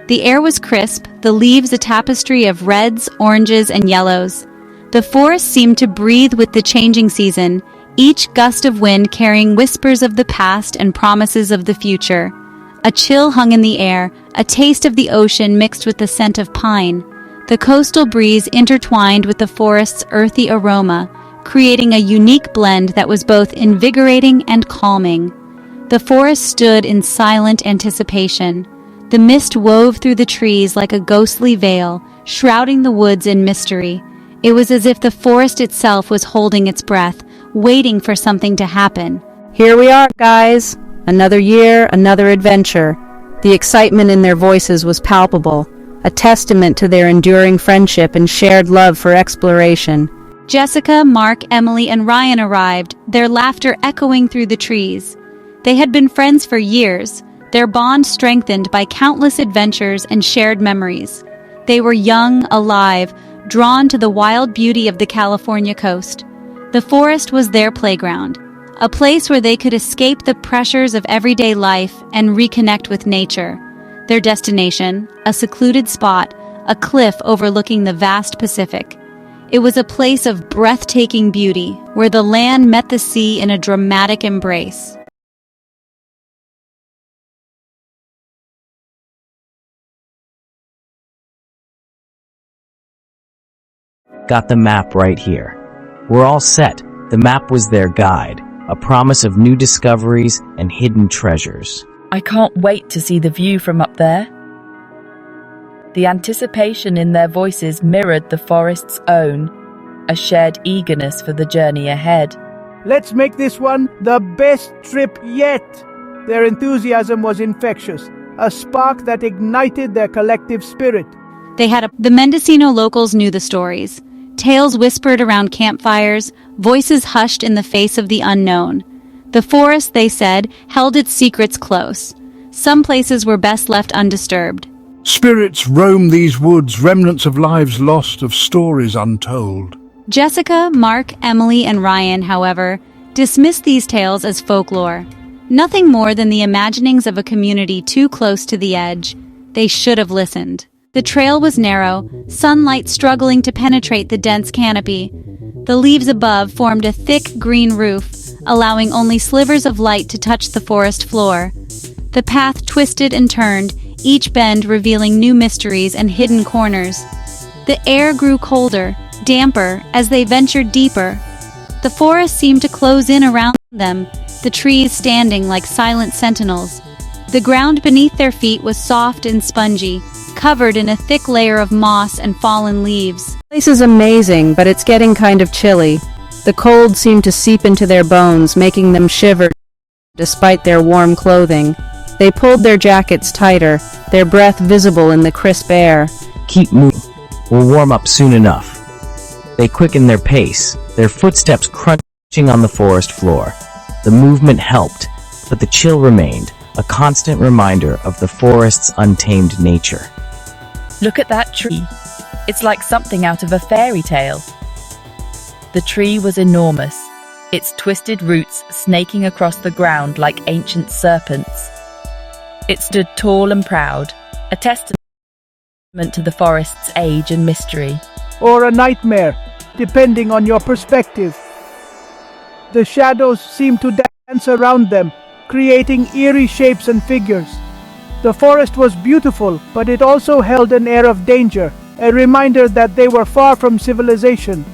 The air was crisp, the leaves a tapestry of reds, oranges, and yellows. The forest seemed to breathe with the changing season, each gust of wind carrying whispers of the past and promises of the future. A chill hung in the air, a taste of the ocean mixed with the scent of pine. The coastal breeze intertwined with the forest's earthy aroma, creating a unique blend that was both invigorating and calming. The forest stood in silent anticipation. The mist wove through the trees like a ghostly veil, shrouding the woods in mystery. It was as if the forest itself was holding its breath, waiting for something to happen. Here we are, guys. Another year, another adventure. The excitement in their voices was palpable, a testament to their enduring friendship and shared love for exploration. Jessica, Mark, Emily, and Ryan arrived, their laughter echoing through the trees. They had been friends for years, their bond strengthened by countless adventures and shared memories. They were young, alive, drawn to the wild beauty of the California coast. The forest was their playground, a place where they could escape the pressures of everyday life and reconnect with nature. Their destination, a secluded spot, a cliff overlooking the vast Pacific. It was a place of breathtaking beauty, where the land met the sea in a dramatic embrace. Got the map right here. We're all set. The map was their guide, a promise of new discoveries and hidden treasures. I can't wait to see the view from up there. The anticipation in their voices mirrored the forest's own, a shared eagerness for the journey ahead. Let's make this one the best trip yet! Their enthusiasm was infectious, a spark that ignited their collective spirit. The Mendocino locals knew the stories. Tales whispered around campfires, voices hushed in the face of the unknown. The forest, they said, held its secrets close. Some places were best left undisturbed. Spirits roam these woods, remnants of lives lost, of stories untold. Jessica, Mark, Emily, and Ryan, however, dismissed these tales as folklore. Nothing more than the imaginings of a community too close to the edge. They should have listened. The trail was narrow, sunlight struggling to penetrate the dense canopy. The leaves above formed a thick green roof, allowing only slivers of light to touch the forest floor. The path twisted and turned, each bend revealing new mysteries and hidden corners. The air grew colder, damper, as they ventured deeper. The forest seemed to close in around them, the trees standing like silent sentinels. The ground beneath their feet was soft and spongy, covered in a thick layer of moss and fallen leaves. The place is amazing, but it's getting kind of chilly. The cold seemed to seep into their bones, making them shiver despite their warm clothing. They pulled their jackets tighter, their breath visible in the crisp air. Keep moving. We'll warm up soon enough. They quickened their pace, their footsteps crunching on the forest floor. The movement helped, but the chill remained, a constant reminder of the forest's untamed nature. Look at that tree. It's like something out of a fairy tale. The tree was enormous, its twisted roots snaking across the ground like ancient serpents. It stood tall and proud, a testament to the forest's age and mystery. Or a nightmare, depending on your perspective. The shadows seemed to dance around them, creating eerie shapes and figures. The forest was beautiful, but it also held an air of danger, a reminder that they were far from civilization.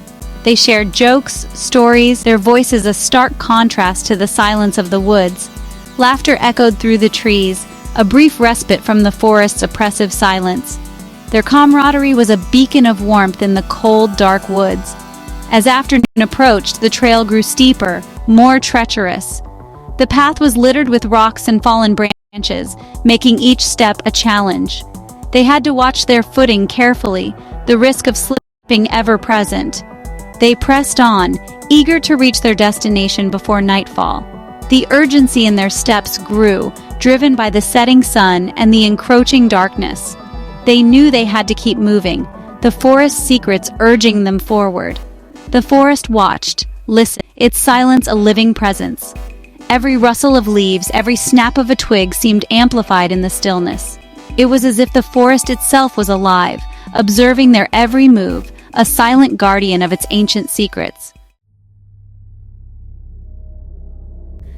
They shared jokes, stories, their voices a stark contrast to the silence of the woods. Laughter echoed through the trees, a brief respite from the forest's oppressive silence. Their camaraderie was a beacon of warmth in the cold, dark woods. As afternoon approached, the trail grew steeper, more treacherous. The path was littered with rocks and fallen branches, making each step a challenge. They had to watch their footing carefully, the risk of slipping ever present. They pressed on, eager to reach their destination before nightfall. The urgency in their steps grew, driven by the setting sun and the encroaching darkness. They knew they had to keep moving, the forest's secrets urging them forward. The forest watched, listened, its silence a living presence. Every rustle of leaves, every snap of a twig seemed amplified in the stillness. It was as if the forest itself was alive, observing their every move, a silent guardian of its ancient secrets.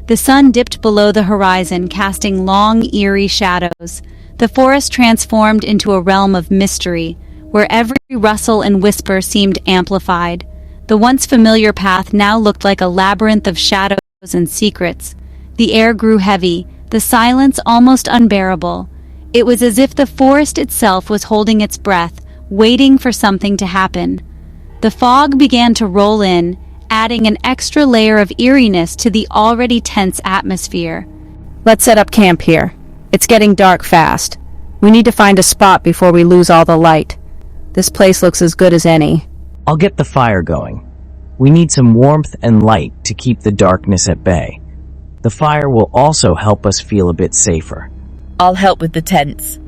The sun dipped below the horizon, casting long, eerie shadows. The forest transformed into a realm of mystery, where every rustle and whisper seemed amplified. The once familiar path now looked like a labyrinth of shadows and secrets. The air grew heavy, the silence almost unbearable. It was as if the forest itself was holding its breath, waiting for something to happen. The fog began to roll in, adding an extra layer of eeriness to the already tense atmosphere. Let's set up camp here. It's getting dark fast. We need to find a spot before we lose all the light. This place looks as good as any. I'll get the fire going. We need some warmth and light to keep the darkness at bay. The fire will also help us feel a bit safer. I'll help with the tents.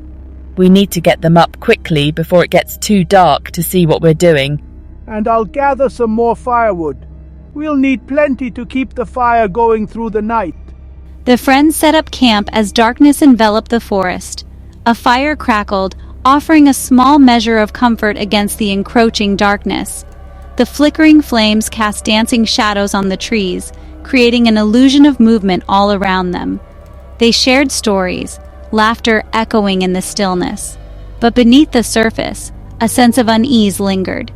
We need to get them up quickly before it gets too dark to see what we're doing. And I'll gather some more firewood. We'll need plenty to keep the fire going through the night. The friends set up camp as darkness enveloped the forest. A fire crackled, offering a small measure of comfort against the encroaching darkness. The flickering flames cast dancing shadows on the trees, creating an illusion of movement all around them. They shared stories, laughter echoing in the stillness. But beneath the surface, a sense of unease lingered.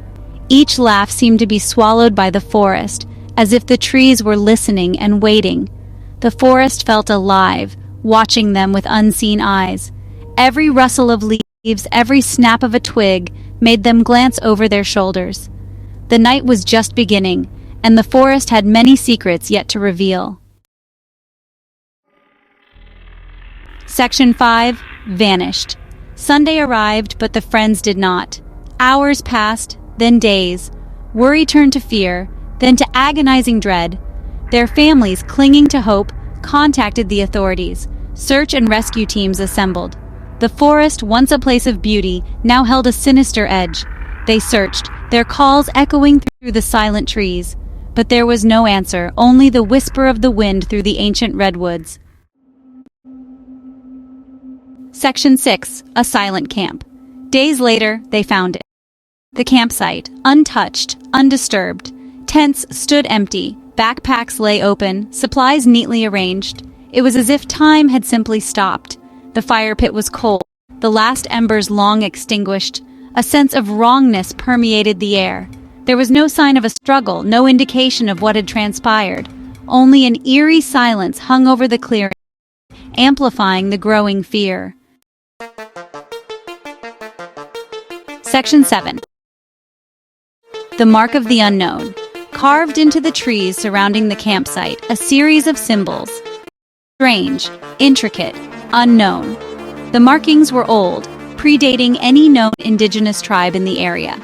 Each laugh seemed to be swallowed by the forest, as if the trees were listening and waiting. The forest felt alive, watching them with unseen eyes. Every rustle of leaves, every snap of a twig, made them glance over their shoulders. The night was just beginning, and the forest had many secrets yet to reveal. Section 5. Vanished. Sunday arrived, but the friends did not. Hours passed, then days. Worry turned to fear, then to agonizing dread. Their families, clinging to hope, contacted the authorities. Search and rescue teams assembled. The forest, once a place of beauty, now held a sinister edge. They searched, their calls echoing through the silent trees. But there was no answer, only the whisper of the wind through the ancient redwoods. Section 6. A silent camp. Days later, they found it. The campsite, untouched, undisturbed. Tents stood empty, backpacks lay open, supplies neatly arranged. It was as if time had simply stopped. The fire pit was cold, the last embers long extinguished. A sense of wrongness permeated the air. There was no sign of a struggle, no indication of what had transpired. Only an eerie silence hung over the clearing, amplifying the growing fear. Section 7. The Mark of the Unknown. Carved into the trees surrounding the campsite, a series of symbols. Strange, intricate, unknown. The markings were old, predating any known indigenous tribe in the area.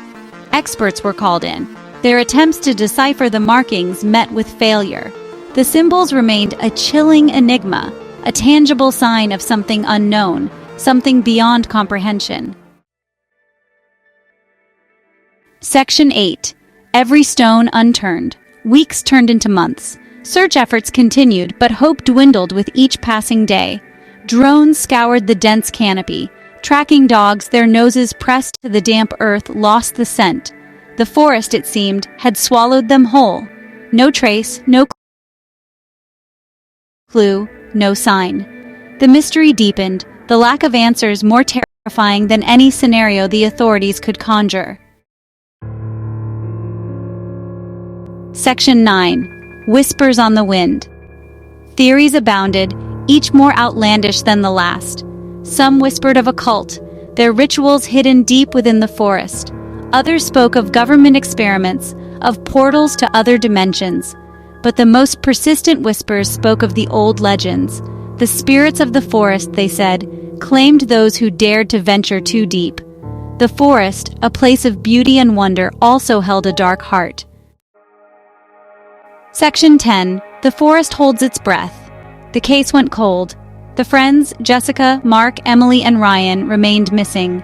Experts were called in. Their attempts to decipher the markings met with failure. The symbols remained a chilling enigma, a tangible sign of something unknown, something beyond comprehension. Section 8. Every stone unturned. Weeks turned into months. Search efforts continued, but hope dwindled with each passing day. Drones scoured the dense canopy. Tracking dogs, their noses pressed to the damp earth, lost the scent. The forest, it seemed, had swallowed them whole. No trace, no clue, no sign. The mystery deepened, the lack of answers more terrifying than any scenario the authorities could conjure. Section 9. Whispers on the Wind. Theories abounded, each more outlandish than the last. Some whispered of a cult, their rituals hidden deep within the forest. Others spoke of government experiments, of portals to other dimensions. But the most persistent whispers spoke of the old legends. The spirits of the forest, they said, claimed those who dared to venture too deep. The forest, a place of beauty and wonder, also held a dark heart. Section 10. The forest holds its breath. The case went cold. The friends, Jessica, Mark, Emily, and Ryan, remained missing.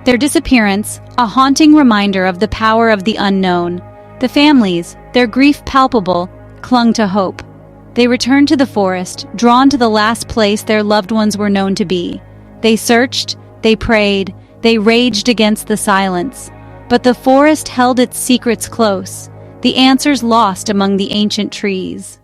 Their disappearance, a haunting reminder of the power of the unknown. The families, their grief palpable, clung to hope. They returned to the forest, drawn to the last place their loved ones were known to be. They searched, They prayed, they raged against the silence. But the forest held its secrets close, the answers lost among the ancient trees.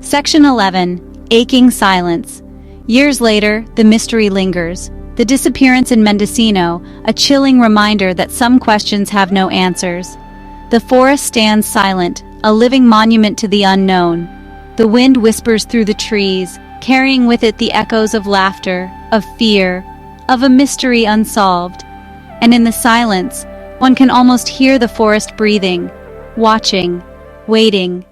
Section 11. Aching Silence. Years later, the mystery lingers. The disappearance in Mendonicino, a chilling reminder that some questions have no answers. The forest stands silent, a living monument to the unknown. The wind whispers through the trees, carrying with it the echoes of laughter, of fear, of a mystery unsolved. And in the silence, one can almost hear the forest breathing, watching, waiting,